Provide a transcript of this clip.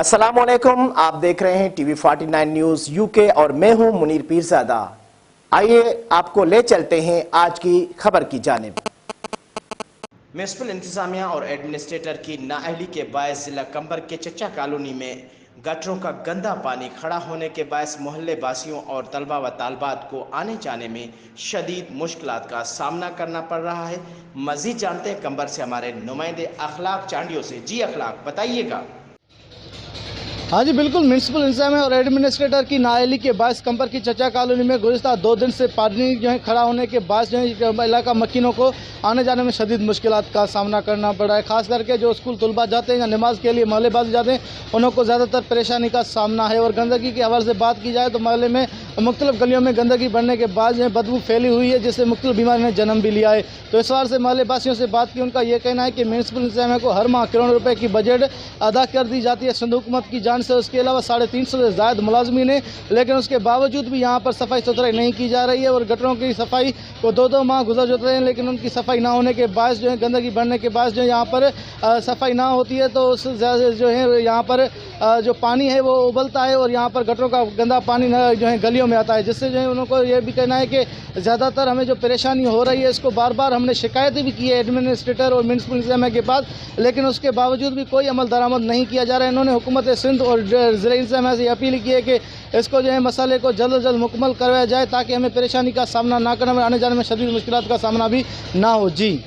अस्सलामुअलैकुम, आप देख रहे हैं टीवी 49 न्यूज यूके और मैं हूं मुनीर पीरजादा। आइए आपको ले चलते हैं आज की खबर की जानिब। म्यूनिसिपल इंतजामिया और एडमिनिस्ट्रेटर की नाअहली के बायस जिला कंबर के चचा कॉलोनी में गटरों का गंदा पानी खड़ा होने के बायस मोहल्ले वासियों और तलबा व तालबात को आने जाने में शदीद मुश्किलात का सामना करना पड़ रहा है। मजीद जानते हैं कंबर से हमारे नुमाइंदे अखलाक चांडियों से। जी अखलाक, बताइएगा। हाँ जी बिल्कुल, म्यूनसिपल इंतजामिया और एडमिनिस्ट्रेटर की नाअहली के बायस कंबर की चचा कॉलोनी में गुज़िश्ता 2 दिन से पानी जो है खड़ा होने के बाद जो है इलाका मकीनों को आने जाने में शदीद मुश्किलात का सामना करना पड़ रहा है। खास करके जो स्कूल तलबा जाते हैं या नमाज के लिए मोहल्लेबाजी जाते हैं, उनको ज़्यादातर परेशानी का सामना है। और गंदगी के हवाले से बात की जाए तो मोहल्ले में मुख्तलिफ गलियों में गंदगी बढ़ने के बाद जो है बदबू फैली हुई है, जिससे मुख्तलिफ बीमारी ने जन्म भी लिया है। तो इस बार से मोहल्ले वासियों से बात की, उनका यह कहना है कि म्यूनसिपल इंतजामिया को हर माह करोड़ों रुपये की बजट अदा कर दी जाती है सिंध हुकूमत की जान से। उसके अलावा 350 से ज़ायद मुलाजमीन है, लेकिन उसके बावजूद भी यहाँ पर सफाई सुथराई नहीं की जा रही है। और गटरों की सफाई को 2-2 माह गुजर जाते हैं, लेकिन उनकी सफाई ना होने के बाद जो है गंदगी बढ़ने के बाद जो है यहाँ पर सफाई ना होती है, तो उससे ज़्यादा जो है यहाँ पर जो पानी है वो उबलता है और यहाँ पर गटरों का गंदा पानी जो है गलियों में आता है, जिससे जो है उनको ये भी कहना है कि ज़्यादातर हमें जो परेशानी हो रही है, इसको बार बार हमने शिकायतें भी की है एडमिनिस्ट्रेटर और म्यूनसिपल इंतजामिया के पास, लेकिन उसके बावजूद भी कोई अमल दरामद नहीं किया जा रहा है। इन्होंने हुकूमत सिंध और ज़िला इंतजामिया से अपील की है कि इसको जो है मसले को जल्द अज जल्द मुकम्मल करवाया जाए, ताकि हमें परेशानी का सामना ना करना, आने जाने में शदीद मुश्किलात का सामना भी ना हो। जी।